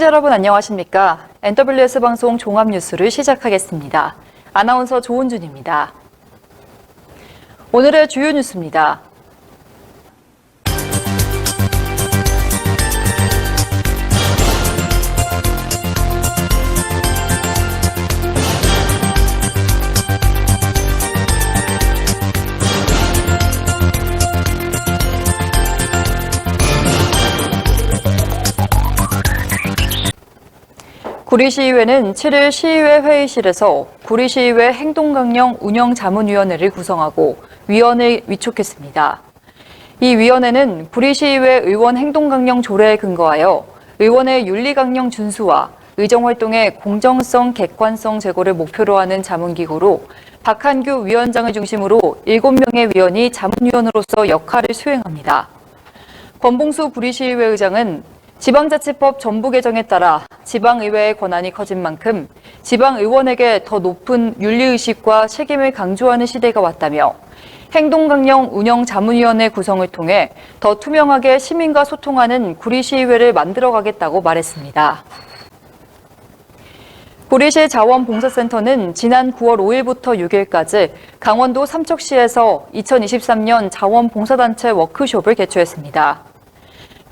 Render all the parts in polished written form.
시청자 여러분 안녕하십니까? NWS 방송 종합뉴스를 시작하겠습니다. 아나운서 조은준입니다. 오늘의 주요 뉴스입니다. 구리시의회는 7일 시의회 회의실에서 구리시의회 행동강령 운영자문위원회를 구성하고 위원을 위촉했습니다. 이 위원회는 구리시의회 의원 행동강령 조례에 근거하여 의원의 윤리강령 준수와 의정활동의 공정성, 객관성 제고를 목표로 하는 자문기구로 박한규 위원장을 중심으로 7명의 위원이 자문위원으로서 역할을 수행합니다. 권봉수 구리시의회 의장은 지방자치법 전부 개정에 따라 지방의회의 권한이 커진 만큼 지방의원에게 더 높은 윤리의식과 책임을 강조하는 시대가 왔다며 행동강령 운영자문위원회 구성을 통해 더 투명하게 시민과 소통하는 구리시의회를 만들어가겠다고 말했습니다. 구리시 자원봉사센터는 지난 9월 5일부터 6일까지 강원도 삼척시에서 2023년 자원봉사단체 워크숍을 개최했습니다.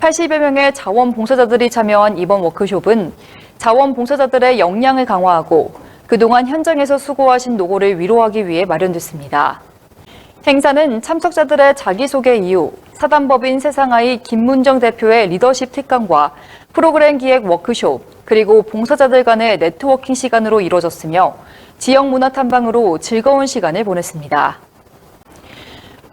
80여 명의 자원봉사자들이 참여한 이번 워크숍은 자원봉사자들의 역량을 강화하고 그동안 현장에서 수고하신 노고를 위로하기 위해 마련됐습니다. 행사는 참석자들의 자기소개 이후 사단법인 세상아이 김문정 대표의 리더십 특강과 프로그램 기획 워크숍, 그리고 봉사자들 간의 네트워킹 시간으로 이루어졌으며 지역 문화 탐방으로 즐거운 시간을 보냈습니다.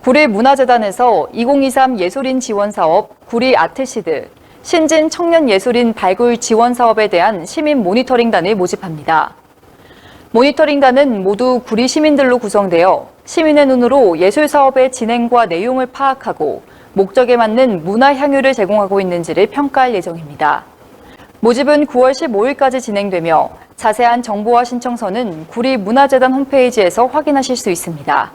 구리문화재단에서 2023 예술인 지원사업 구리 아트시드, 신진 청년예술인 발굴 지원사업에 대한 시민 모니터링단을 모집합니다. 모니터링단은 모두 구리 시민들로 구성되어 시민의 눈으로 예술사업의 진행과 내용을 파악하고 목적에 맞는 문화 향유를 제공하고 있는지를 평가할 예정입니다. 모집은 9월 15일까지 진행되며 자세한 정보와 신청서는 구리문화재단 홈페이지에서 확인하실 수 있습니다.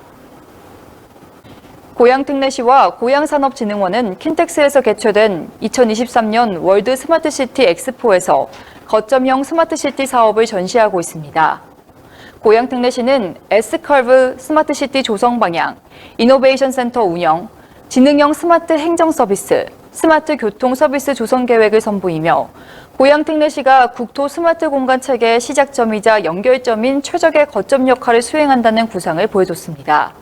고양특례시와 고양산업진흥원은 킨텍스에서 개최된 2023년 월드 스마트시티 엑스포에서 거점형 스마트시티 사업을 전시하고 있습니다. 고양특례시는 S커브 스마트시티 조성 방향, 이노베이션 센터 운영, 지능형 스마트 행정 서비스, 스마트 교통 서비스 조성 계획을 선보이며 고양특례시가 국토 스마트 공간 체계의 시작점이자 연결점인 최적의 거점 역할을 수행한다는 구상을 보여줬습니다.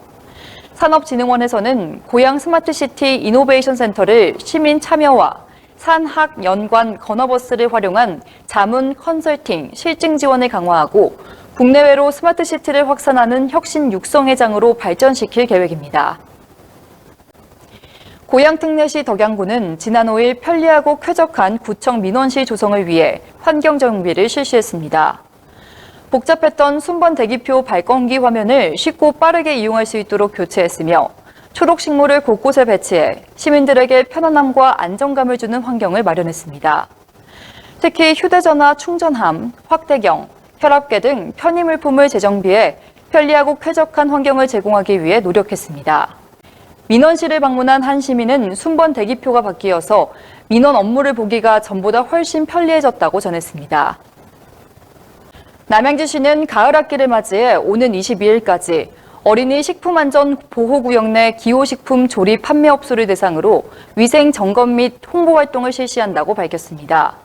산업진흥원에서는 고양 스마트시티 이노베이션 센터를 시민 참여와 산학, 연관, 건어버스를 활용한 자문, 컨설팅, 실증 지원을 강화하고 국내외로 스마트시티를 확산하는 혁신 육성의 장으로 발전시킬 계획입니다. 고양특례시 덕양구는 지난 5일 편리하고 쾌적한 구청 민원실 조성을 위해 환경정비를 실시했습니다. 복잡했던 순번 대기표 발권기 화면을 쉽고 빠르게 이용할 수 있도록 교체했으며 초록식물을 곳곳에 배치해 시민들에게 편안함과 안정감을 주는 환경을 마련했습니다. 특히 휴대전화 충전함, 확대경, 혈압계 등 편의물품을 재정비해 편리하고 쾌적한 환경을 제공하기 위해 노력했습니다. 민원실을 방문한 한 시민은 순번 대기표가 바뀌어서 민원 업무를 보기가 전보다 훨씬 편리해졌다고 전했습니다. 남양주시는 가을 학기를 맞이해 오는 22일까지 어린이 식품안전보호구역 내 기호식품 조리 판매업소를 대상으로 위생 점검 및 홍보 활동을 실시한다고 밝혔습니다.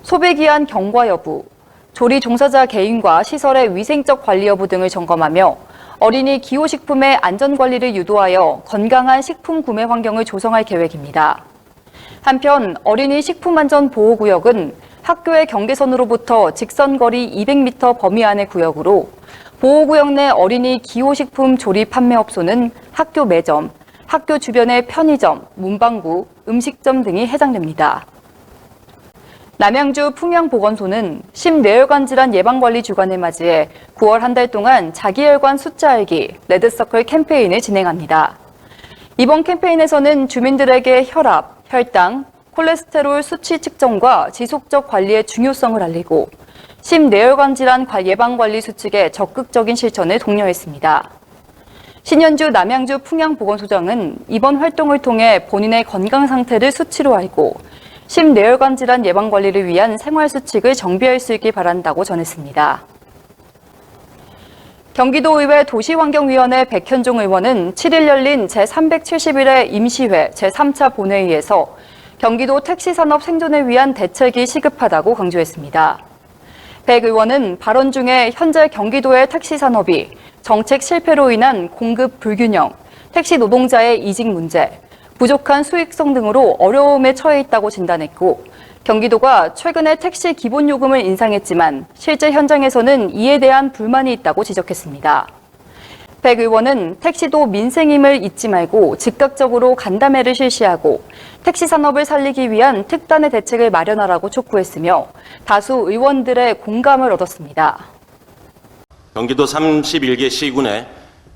소비기한 경과 여부, 조리 종사자 개인과 시설의 위생적 관리 여부 등을 점검하며 어린이 기호식품의 안전관리를 유도하여 건강한 식품 구매 환경을 조성할 계획입니다. 한편 어린이 식품안전보호구역은 학교의 경계선으로부터 직선거리 200m 범위 안의 구역으로 보호구역 내 어린이 기호식품 조리 판매업소는 학교 매점, 학교 주변의 편의점, 문방구, 음식점 등이 해당됩니다. 남양주 풍양보건소는 심뇌혈관 질환 예방관리 주간을 맞이해 9월 한 달 동안 자기혈관 숫자 알기 레드서클 캠페인을 진행합니다. 이번 캠페인에서는 주민들에게 혈압, 혈당, 콜레스테롤 수치 측정과 지속적 관리의 중요성을 알리고 심뇌혈관 질환 예방관리 수칙의 적극적인 실천을 독려했습니다. 신현주 남양주 풍양보건소장은 이번 활동을 통해 본인의 건강 상태를 수치로 알고 심뇌혈관 질환 예방 관리를 위한 생활 수칙을 정비할 수 있길 바란다고 전했습니다. 경기도의회 도시환경위원회 백현종 의원은 7일 열린 제371회 임시회 제3차 본회의에서 경기도 택시산업 생존을 위한 대책이 시급하다고 강조했습니다. 백 의원은 발언 중에 현재 경기도의 택시산업이 정책 실패로 인한 공급 불균형, 택시 노동자의 이직 문제, 부족한 수익성 등으로 어려움에 처해 있다고 진단했고, 경기도가 최근에 택시 기본요금을 인상했지만 실제 현장에서는 이에 대한 불만이 있다고 지적했습니다. 백 의원은 택시도 민생임을 잊지 말고 즉각적으로 간담회를 실시하고 택시 산업을 살리기 위한 특단의 대책을 마련하라고 촉구했으며 다수 의원들의 공감을 얻었습니다. 경기도 31개 시군의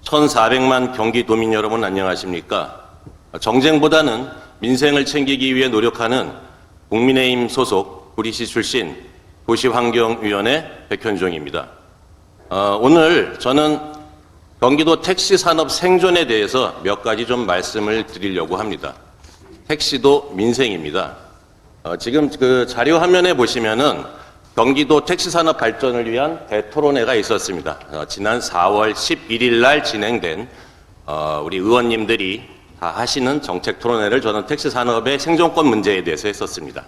1,400만 경기도민 여러분 안녕하십니까? 정쟁보다는 민생을 챙기기 위해 노력하는 국민의힘 소속 구리시 출신 도시환경위원회 백현종입니다. 오늘 저는 경기도 택시 산업 생존에 대해서 몇 가지 좀 말씀을 드리려고 합니다. 택시도 민생입니다. 지금 그 자료 화면에 보시면은 경기도 택시 산업 발전을 위한 대토론회가 있었습니다. 지난 4월 11일 날 진행된 우리 의원님들이 다 하시는 정책 토론회를 저는 택시 산업의 생존권 문제에 대해서 했었습니다.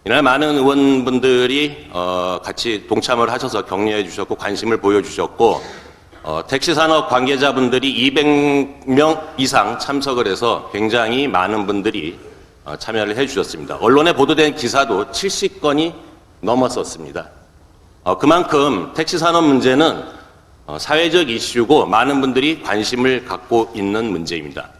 이날 많은 의원분들이 같이 동참을 하셔서 격려해 주셨고 관심을 보여주셨고 택시 산업 관계자분들이 200명 이상 참석을 해서 굉장히 많은 분들이 참여를 해 주셨습니다. 언론에 보도된 기사도 70건이 넘었었습니다. 그만큼 택시 산업 문제는 사회적 이슈고 많은 분들이 관심을 갖고 있는 문제입니다.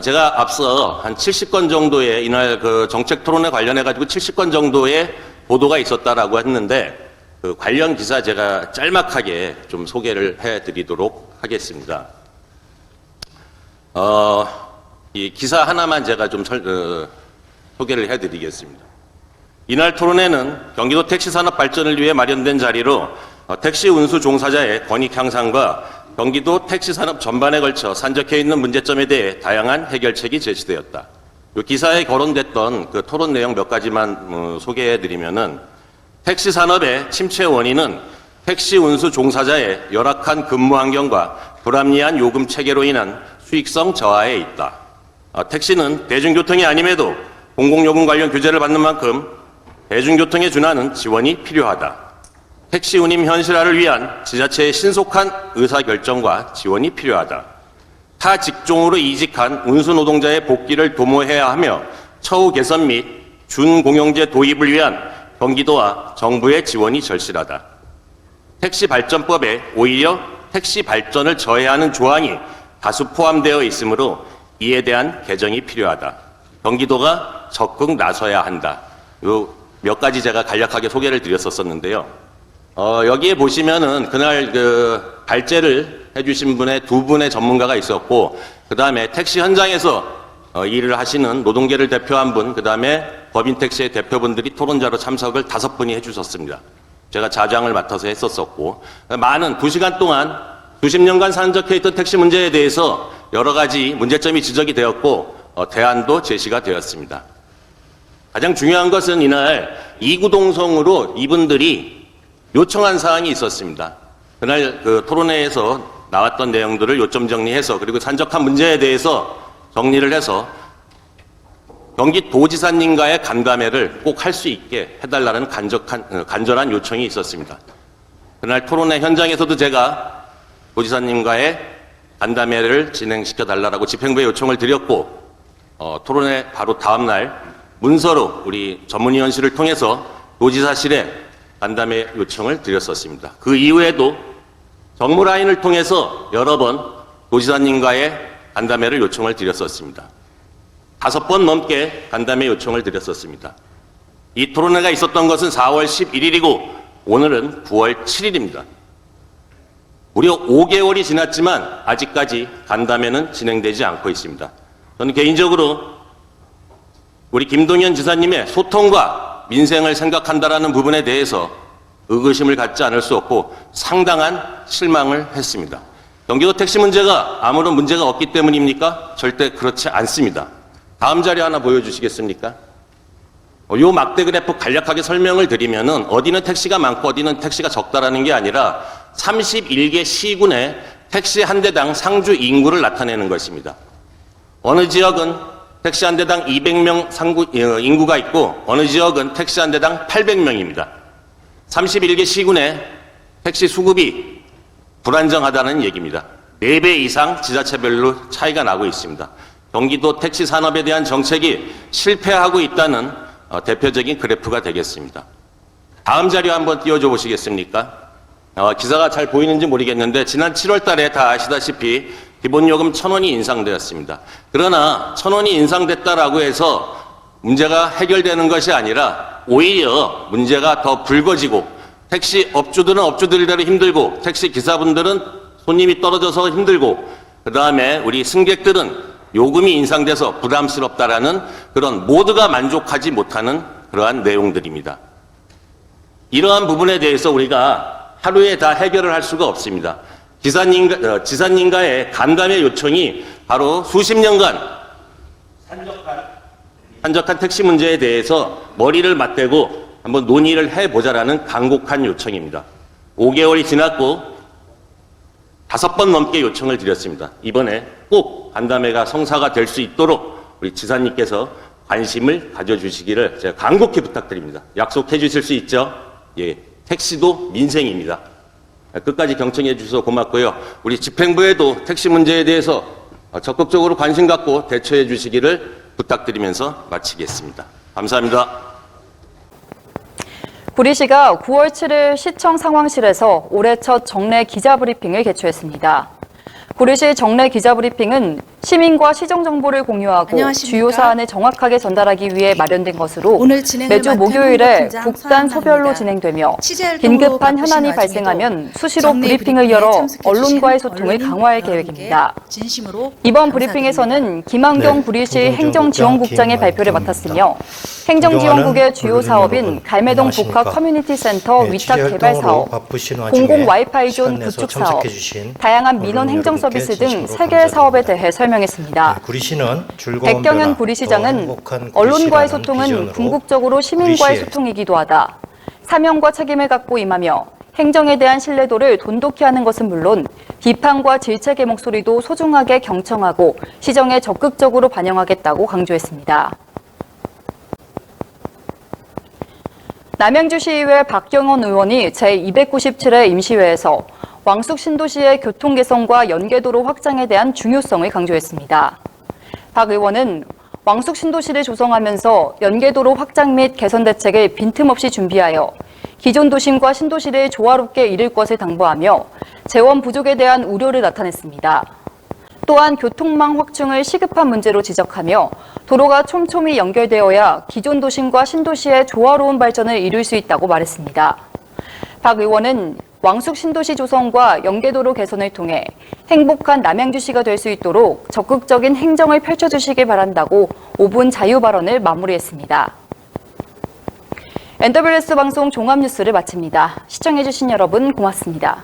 제가 앞서 한 70건 정도의 이날 그 정책 토론에 관련해 가지고 70건 정도의 보도가 있었다라고 했는데 그 관련 기사 제가 짤막하게 좀 소개를 해드리도록 하겠습니다. 이 기사 하나만 제가 좀 소개를 해드리겠습니다. 이날 토론회는 경기도 택시 산업 발전을 위해 마련된 자리로 택시 운수 종사자의 권익 향상과 경기도 택시 산업 전반에 걸쳐 산적해 있는 문제점에 대해 다양한 해결책이 제시되었다. 이 기사에 거론됐던 그 토론 내용 몇 가지만 소개해드리면은 택시 산업의 침체 원인은 택시 운수 종사자의 열악한 근무 환경과 불합리한 요금 체계로 인한 수익성 저하에 있다. 택시는 대중교통이 아님에도 공공요금 관련 규제를 받는 만큼 대중교통에 준하는 지원이 필요하다. 택시 운임 현실화를 위한 지자체의 신속한 의사결정과 지원이 필요하다. 타 직종으로 이직한 운수 노동자의 복귀를 도모해야 하며 처우 개선 및 준공영제 도입을 위한 경기도와 정부의 지원이 절실하다. 택시 발전법에 오히려 택시 발전을 저해하는 조항이 다수 포함되어 있으므로 이에 대한 개정이 필요하다. 경기도가 적극 나서야 한다. 요 몇 가지 제가 간략하게 소개를 드렸었는데요. 여기에 보시면은 그날 그 발제를 해주신 분의 두 분의 전문가가 있었고, 그 다음에 택시 현장에서 일을 하시는 노동계를 대표한 분, 그 다음에 법인택시의 대표분들이 토론자로 참석을 5분이 해주셨습니다. 제가 자장을 맡아서 했었었고, 많은 2시간 동안 수십 년간 산적해 있던 택시 문제에 대해서 여러 가지 문제점이 지적이 되었고, 대안도 제시가 되었습니다. 가장 중요한 것은 이날 이구동성으로 이분들이 요청한 사항이 있었습니다. 그날 그 토론회에서 나왔던 내용들을 요점 정리해서 그리고 산적한 문제에 대해서 정리를 해서 경기도지사님과의 간담회를 꼭 할 수 있게 해달라는 간절한 요청이 있었습니다. 그날 토론회 현장에서도 제가 도지사님과의 간담회를 진행시켜 달라고 집행부에 요청을 드렸고, 토론회 바로 다음 날 문서로 우리 전문위원실을 통해서 도지사실에 간담회 요청을 드렸었습니다. 그 이후에도 정무라인을 통해서 여러 번 도지사님과의 간담회를 요청을 드렸었습니다. 5번 넘게 간담회 요청을 드렸었습니다. 이 토론회가 있었던 것은 4월 11일이고 오늘은 9월 7일입니다. 무려 5개월이 지났지만 아직까지 간담회는 진행되지 않고 있습니다. 저는 개인적으로 우리 김동연 지사님의 소통과 민생을 생각한다라는 부분에 대해서 의구심을 갖지 않을 수 없고 상당한 실망을 했습니다. 경기도 택시 문제가 아무런 문제가 없기 때문입니까? 절대 그렇지 않습니다. 다음 자료 하나 보여주시겠습니까? 요 막대 그래프 간략하게 설명을 드리면은 어디는 택시가 많고 어디는 택시가 적다라는 게 아니라 31개 시군의 택시 한 대당 상주 인구를 나타내는 것입니다. 어느 지역은 택시 한 대당 200명 인구가 있고 어느 지역은 택시 한 대당 800명입니다. 31개 시군의 택시 수급이 불안정하다는 얘기입니다. 4배 이상 지자체별로 차이가 나고 있습니다. 경기도 택시 산업에 대한 정책이 실패하고 있다는 대표적인 그래프가 되겠습니다. 다음 자료 한번 띄워줘 보시겠습니까? 기사가 잘 보이는지 모르겠는데 지난 7월 달에 다 아시다시피 기본요금 1,000원이 인상되었습니다. 그러나 1,000원이 인상됐다라고 해서 문제가 해결되는 것이 아니라 오히려 문제가 더 불거지고 택시 업주들은 업주들대로 힘들고 택시 기사분들은 손님이 떨어져서 힘들고 그 다음에 우리 승객들은 요금이 인상돼서 부담스럽다라는 그런 모두가 만족하지 못하는 그러한 내용들입니다. 이러한 부분에 대해서 우리가 하루에 다 해결을 할 수가 없습니다. 지사님과의 간담회 요청이 바로 수십 년간 한적한 택시 문제에 대해서 머리를 맞대고 한번 논의를 해보자라는 간곡한 요청입니다. 5개월이 지났고 5번 넘게 요청을 드렸습니다. 이번에 꼭 간담회가 성사가 될 수 있도록 우리 지사님께서 관심을 가져주시기를 제가 간곡히 부탁드립니다. 약속해 주실 수 있죠? 예, 택시도 민생입니다. 끝까지 경청해 주셔서 고맙고요. 우리 집행부에도 택시 문제에 대해서 적극적으로 관심 갖고 대처해 주시기를 부탁드리면서 마치겠습니다. 감사합니다. 구리시가 9월 7일 시청 상황실에서 올해 첫 정례 기자브리핑을 개최했습니다. 구리시 정례 기자브리핑은 시민과 시정 정보를 공유하고 안녕하십니까? 주요 사안을 정확하게 전달하기 위해 마련된 것으로 오늘 진행을 매주 맡은 목요일에 후보팀장 국단 소별로 서한나입니다. 진행되며 취재활동으로 긴급한 바쁘신 현안이 와중에도 발생하면 수시로 정례 브리핑을 브리핑에 열어 참석해 언론과의 주신 소통을 언론인 강화할 여러분께 계획입니다. 진심으로 이번 감사드립니다. 브리핑에서는 김한경 구리시 행정지원국장의 발표를 김한경입니다. 맡았으며 행정지원국의 주요 언론인 사업인 여러분, 갈매동 안녕하십니까? 복합 커뮤니티 센터 네, 위탁 개발 취재활동으로 사업, 바쁘신 와중에 공공 와이파이 존 시간 내서 구축 사업, 참석해주신 다양한 민원 언론인 행정 여러분께 서비스 등 진심으로 3개의 사업에 감사드립니다. 대해 설명했습니다. 구리시는 즐거운 백경현 변화, 또 구리시장은 행복한 언론과의 구리시라는 소통은 비전으로 궁극적으로 시민과의 구리시에 소통이기도 하다. 사명과 책임을 갖고 임하며 행정에 대한 신뢰도를 돈독히 하는 것은 물론 비판과 질책의 목소리도 소중하게 경청하고 시정에 적극적으로 반영하겠다고 강조했습니다. 남양주시의회 박경원 의원이 제297회 임시회에서 왕숙 신도시의 교통 개선과 연계도로 확장에 대한 중요성을 강조했습니다. 박 의원은 왕숙 신도시를 조성하면서 연계도로 확장 및 개선 대책을 빈틈없이 준비하여 기존 도심과 신도시를 조화롭게 이룰 것을 당부하며 재원 부족에 대한 우려를 나타냈습니다. 또한 교통망 확충을 시급한 문제로 지적하며 도로가 촘촘히 연결되어야 기존 도심과 신도시의 조화로운 발전을 이룰 수 있다고 말했습니다. 박 의원은 왕숙 신도시 조성과 연계도로 개선을 통해 행복한 남양주시가 될 수 있도록 적극적인 행정을 펼쳐주시길 바란다고 5분 자유 발언을 마무리했습니다. NWS 방송 종합뉴스를 마칩니다. 시청해주신 여러분 고맙습니다.